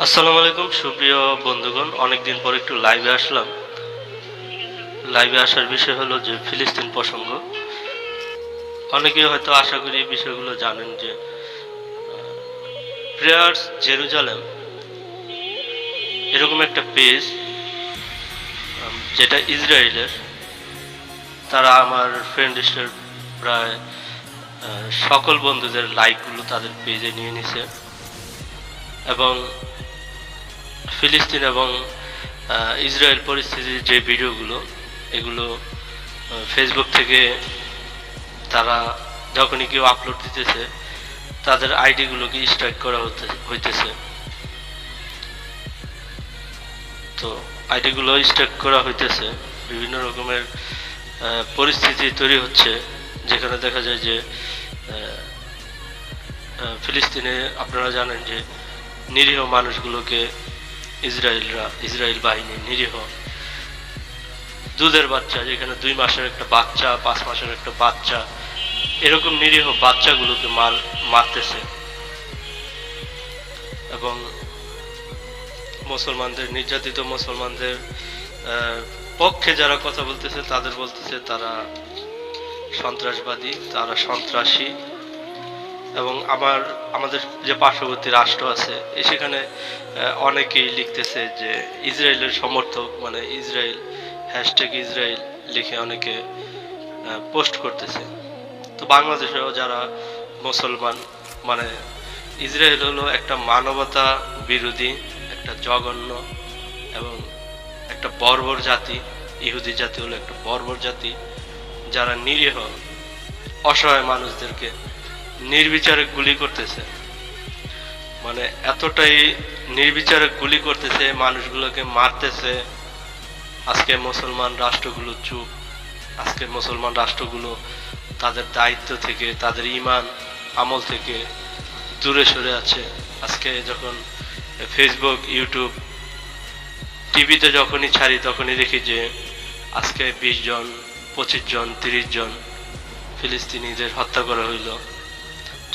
আসসালামু আলাইকুম সুপ্রিয় বন্ধুগণ, অনেকদিন পর একটু লাইভে আসলাম। লাইভে আসার বিষয় হলো যে ফিলিস্তিন প্রসঙ্গ। অনেকেই হয়তো আশা করি এই বিষয়গুলো জানেন যে প্রেয়ার্স জেরুজালেম এরকম একটা পেজ যেটা ইসরায়েলের, তারা আমার ফ্রেন্ড লিস্টের প্রায় সকল বন্ধুদের লাইকগুলো তাদের পেজে নিয়ে নিছে এবং ফিলিস্তিন এবং ইসরায়েল পরিস্থিতির যে ভিডিওগুলো এগুলো ফেসবুক থেকে তারা যখনই কেউ আপলোড দিতেছে তাদের আইডিগুলোকে স্ট্রাইক করা হইতেছে। তো আইডিগুলো স্ট্রাইক করা হইতেছে, বিভিন্ন রকমের পরিস্থিতি তৈরি হচ্ছে, যেখানে দেখা যায় যে ফিলিস্তিনে আপনারা জানেন যে নিরীহ মানুষগুলোকে ইসরায়েল বাহিনী নিরীহ দুধের বাচ্চা, যেখানে 2 মাসের একটা বাচ্চা, 5 মাসের একটা বাচ্চা, এরকম নিরীহ বাচ্চাগুলোকে মারতেছে এবং মুসলমানদের, নির্যাতিত মুসলমানদের পক্ষে যারা কথা বলতেছে তাদের বলতেছে তারা সন্ত্রাসবাদী, তারা সন্ত্রাসী। এবং আমাদের যে পার্শ্ববর্তী রাষ্ট্র আছে সেখানে অনেকেই লিখতেছে যে ইসরায়েলের সমর্থক, মানে ইসরায়েল #ইসরায়েল লিখে অনেকে পোস্ট করতেছে। তো বাংলাদেশেও যারা মুসলমান, মানে ইসরায়েল হলো একটা মানবতা বিরোধী, একটা জঘন্য এবং একটা বর্বর জাতি। ইহুদি জাতি হলো একটা বর্বর জাতি, যারা নিরীহ অসহায় মানুষদেরকে নির্বিচারে গুলি করতেছে। মানে এতটাই নির্বিচারে গুলি করতেছে, মানুষগুলোকে মারতেছে। আজকে মুসলমান রাষ্ট্রগুলো চুপ, আজকে মুসলমান রাষ্ট্রগুলো তাদের দায়িত্ব থেকে, তাদের ঈমান আমল থেকে দূরে সরে আছে। আজকে যখন ফেসবুক, ইউটিউব, টিভিতে যখনই ছাড়ি তখনই দেখি যে আজকে 20 জন, 25 জন, 30 জন ফিলিস্তিনিদের হত্যা করা হইল।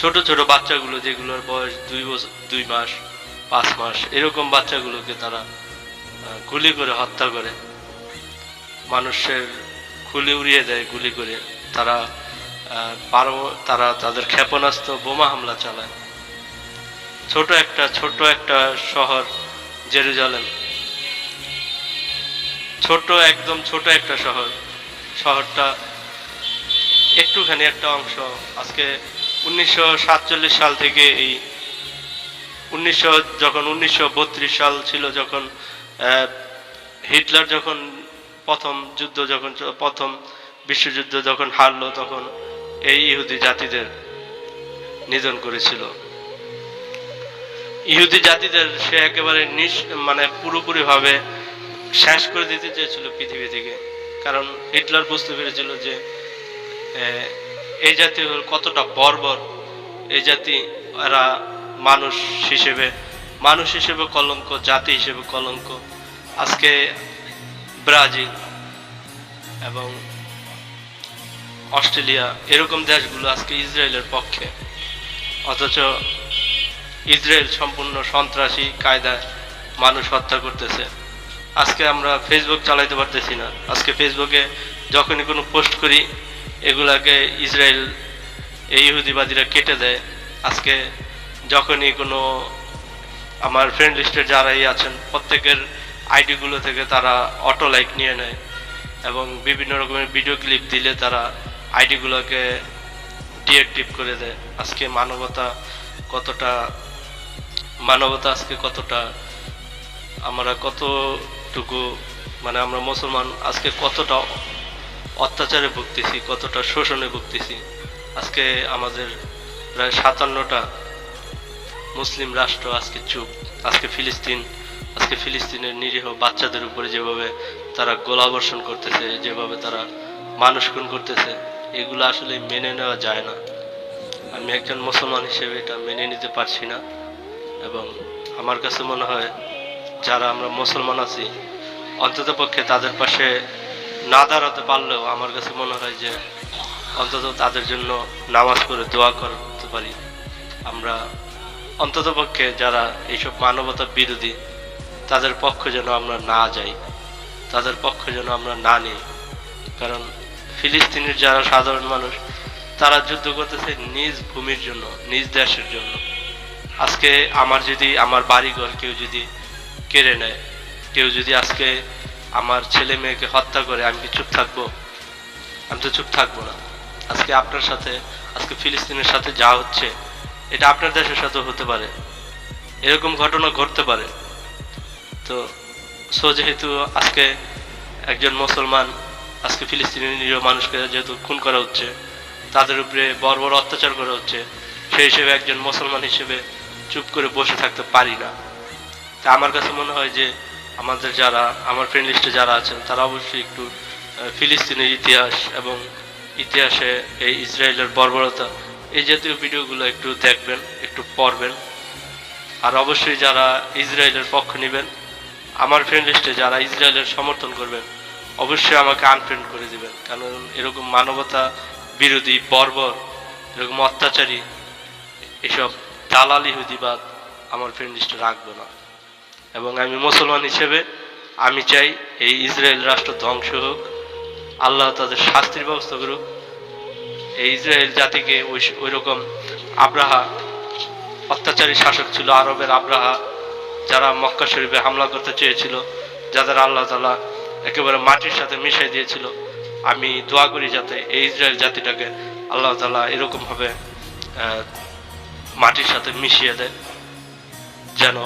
ছোট ছোট বাচ্চাগুলো, যেগুলোর বয়স 2 মাস, 5 মাস, এরকম বাচ্চাগুলোকে তারা গুলি করে হত্যা করে, মানুষের খুলি উড়িয়ে দেয় গুলি করে। তারা তাদের ক্ষেপণাস্ত্র বোমা হামলা চালায়। ছোট একটা শহর জেরুজালেম, একদম ছোট একটা শহরটা একটুখানি একটা অংশ। আজকে 1947 সাল থেকে এই 1932 সাল ছিল, যখন হিটলার যখন প্রথম বিশ্বযুদ্ধ যখন হারলো, তখন এই ইহুদি জাতিদের নিধন করেছিল। ইহুদি জাতিদের সে একেবারে মানে পুরোপুরি ভাবে শেষ করে দিতে চেয়েছিল পৃথিবী থেকে। কারণ হিটলার বুঝতে পেরেছিল যে এই জাতি কতটা বর্বর, এই জাতি, এরা মানুষ হিসেবে কলঙ্ক, জাতি হিসেবে কলঙ্ক। আজকে ব্রাজিল এবং অস্ট্রেলিয়া এরকম দেশগুলো আজকে ইসরায়েলের পক্ষে, অথচ ইসরায়েল সম্পূর্ণ সন্ত্রাসী কায়দায় মানুষ হত্যা করতেছে। আজকে আমরা ফেসবুক চালাইতে পারতেছি না। আজকে ফেসবুকে যখনই কোনো পোস্ট করি এগুলাকে এই ইহুদিবাদীরা কেটে দেয়। আজকে যখনই কোনো আমার ফ্রেন্ড লিস্টের যারাই আছেন প্রত্যেকের আইডিগুলো থেকে তারা অটো লাইক নিয়ে নেয় এবং বিভিন্ন রকমের ভিডিও ক্লিপ দিলে তারা আইডিগুলোকে ডিঅ্যাক্টিভ করে দেয়। আজকে মানবতা আজকে কতটা, আমরা কতটুকু, মানে আমরা মুসলমান আজকে কতটা অত্যাচারে ভুগতেছি, কতটা শোষণে ভুগতেছি। আজকে আমাদের প্রায় 57টা মুসলিম রাষ্ট্র আজকে চুপ। আজকে ফিলিস্তিনের নিরীহ বাচ্চাদের উপরে যেভাবে তারা গোলাবর্ষণ করতেছে, যেভাবে তারা মানুষ খুন করতেছে, এগুলো আসলে মেনে নেওয়া যায় না। আমি একজন মুসলমান হিসেবে এটা মেনে নিতে পারছি না। এবং আমার কাছে মনে হয় যারা আমরা মুসলমান আছি, অন্তত পক্ষে তাদের পাশে না দাঁড়াতে পারলেও আমার কাছে মনে হয় যে অন্তত তাদের জন্য নামাজ পড়ে দোয়া করতে পারি। আমরা অন্ততপক্ষে যারা এইসব মানবতা বিরোধী তাদের পক্ষে যেন আমরা না যাই, তাদের পক্ষে যেন আমরা না নিই। কারণ ফিলিস্তিনের যারা সাধারণ মানুষ তারা যুদ্ধ করতেছে নিজ ভূমির জন্য, নিজ দেশের জন্য। আজকে আমার বাড়িঘর কেউ যদি কেড়ে নেয়, কেউ যদি আজকে আমার ছেলে মেয়েকে হত্যা করে, আমি কি চুপ থাকবো? আমি তো চুপ থাকবো না। আজকে আপনার সাথে, আজকে ফিলিস্তিনের সাথে যা হচ্ছে এটা আপনার দেশের সাথে হতে পারে, এরকম ঘটনা ঘটতে পারে। তো যেহেতু আজকে একজন মুসলমান, আজকে ফিলিস্তিনি নিরীহ মানুষকে যেহেতু খুন করা হচ্ছে, তাদের উপরে বর্বর অত্যাচার করা হচ্ছে, সেই হিসেবে একজন মুসলমান হিসেবে চুপ করে বসে থাকতে পারি না। তা আমার কাছে মনে হয় যে আমার ফ্রেন্ড লিস্টে যারা আছেন তারা অবশ্যই একটু ফিলিস্তিনের ইতিহাস এবং ইতিহাসে এই ইসরায়েলের বর্বরতা এই জাতীয় ভিডিওগুলো একটু দেখবেন, একটু পড়বেন। আর অবশ্যই যারা ইসরায়েলের পক্ষ নেবেন, আমার ফ্রেন্ড লিস্টে যারা ইসরায়েলের সমর্থন করবেন অবশ্যই আমাকে আনফ্রেন্ড করে দিবেন। কারণ এরকম মানবতা বিরোধী, বর্বর, এরকম অত্যাচারী, এসব দালাল ইহুদিবাদ আমার ফ্রেন্ড লিস্টে রাখবো না। এবং আমি মুসলমান হিসেবে আমি চাই এই ইসরায়েল রাষ্ট্র ধ্বংস হোক, আল্লাহ তাদের শাস্তির ব্যবস্থা করুক। এই ইসরায়েল জাতিকে ওই রকম আব্রাহা, অত্যাচারী শাসক ছিল আরবের আব্রাহা, যারা মক্কা শরীফে হামলা করতে চেয়েছিল, যাদের আল্লাহ তাআলা একেবারে মাটির সাথে মিশিয়ে দিয়েছিল, আমি দোয়া করি যাতে এই ইসরায়েল জাতিটাকে আল্লাহ তাআলা এরকম ভাবে মাটির সাথে মিশিয়ে দেয়, যেন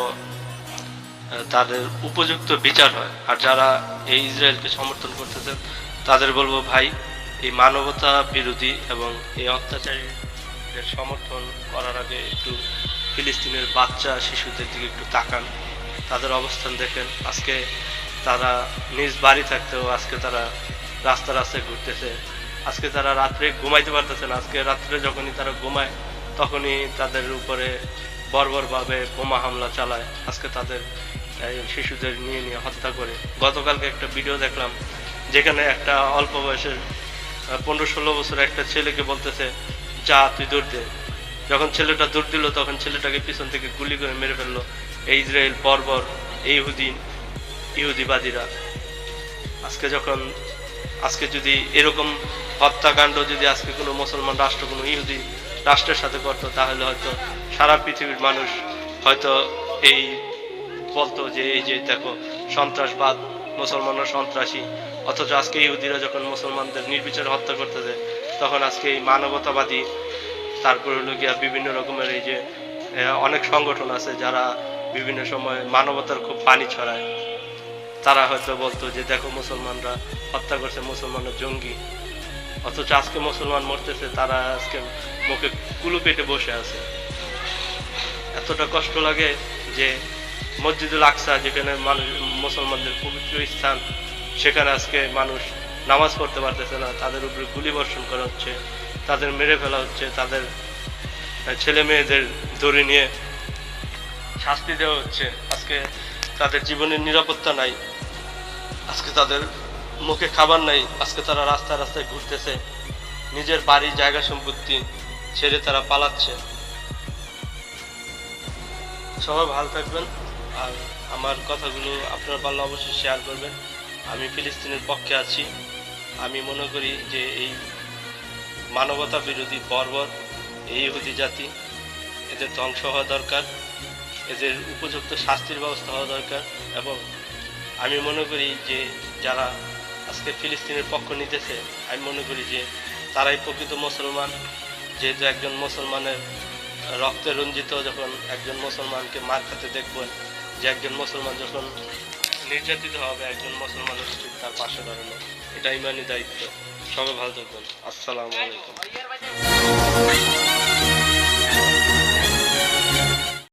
তাদের উপযুক্ত বিচার হয়। আর যারা এই ইসরায়েলকে সমর্থন করতেছেন তাদের বলবো, ভাই, এই মানবতা বিরোধী এবং এই অত্যাচারীদের সমর্থন করার আগে একটু ফিলিস্তিনের বাচ্চা শিশুদের দিকে একটু তাকান, তাদের অবস্থান দেখেন। আজকে তারা নিজ বাড়ি থাকতেও আজকে তারা রাস্তায় ঘুরতেছে, আজকে তারা রাত্রে ঘুমাইতে পারতেছে না। আজকে রাত্রে যখনই তারা ঘুমায় তখনই তাদের উপরে বর্বরভাবে বোমা হামলা চালায়, আজকে তাদের শিশুদের নিয়ে হত্যা করে। গতকালকে একটা ভিডিও দেখলাম যেখানে একটা অল্প বয়সের 15-16 বছর একটা ছেলেকে বলতেছে, যা তুই দৌড় দে। যখন ছেলেটা দৌড় দিল তখন ছেলেটাকে পিছন থেকে গুলি করে মেরে ফেললো এই ইসরায়েল বর্বর, এই ইহুদিবাদীরা। আজকে যদি এরকম হত্যাকাণ্ড যদি আজকে কোনো মুসলমান রাষ্ট্র, কোনো ইহুদি রাষ্ট্রের সাথে করতো, তাহলে হয়তো সারা পৃথিবীর মানুষ হয়তো এই বলতো যে এই যে দেখো সন্ত্রাসবাদ, মুসলমানরা সন্ত্রাসী। অথচ আজকে ইহুদিরা যখন মুসলমানদের নির্বিচারে হত্যা করতেছে, তখন আজকে এই মানবতাবাদী, তারপর হলো গিয়া বিভিন্ন রকমের এই যে অনেক সংগঠন আছে যারা বিভিন্ন সময় মানবতার খুব পানি ছড়ায়, তারা হয়তো বলতো যে দেখো মুসলমানরা হত্যা করছে, মুসলমানরা জঙ্গি। অথচ আজকে মুসলমান মরতেছে, তারা আজকে মুখে কুলু পেটে বসে আছে। এতটা কষ্ট লাগে যে মসজিদুল আকসা, যেখানে মানুষ, মুসলমানদের পবিত্র স্থান, সেখানে আজকে মানুষ নামাজ পড়তে পারতেছে না, তাদের উপরে গুলি বর্ষণ করা হচ্ছে, তাদের মেরে ফেলা হচ্ছে, তাদের ছেলে মেয়েদের ধরে নিয়ে শাস্তি দেওয়া হচ্ছে। আজকে তাদের জীবনের নিরাপত্তা নাই, আজকে তাদের মুখে খাবার নাই, আজকে তারা রাস্তায় ঘুরতেছে, নিজের বাড়ি জায়গা সম্পত্তি ছেড়ে তারা পালাচ্ছে। সবাই ভালো থাকবেন, আর আমার কথাগুলো আপনারা পারলে অবশ্যই শেয়ার করবেন। আমি ফিলিস্তিনের পক্ষে আছি। আমি মনে করি যে এই মানবতা বিরোধী বর্বর এই ইহুদি জাতি, এদের ধ্বংস হওয়া দরকার, এদের উপযুক্ত শাস্তির ব্যবস্থা হওয়া দরকার। এবং আমি মনে করি যে যারা আজকে ফিলিস্তিনের পক্ষ নিতেছে, আমি মনে করি যে তারাই প্রকৃত মুসলমান। যেহেতু একজন মুসলমানের রক্তে রঞ্জিত, যখন একজন মুসলমানকে মার খেতে দেখবেন, যে একজন মুসলমান যখন নির্যাতিত হবে, একজন মুসলমানের উচিত তার পাশে দাঁড়ানো, এটা ইমানি দায়িত্ব। সবাই ভালো থাকবেন। আসসালামু আলাইকুম।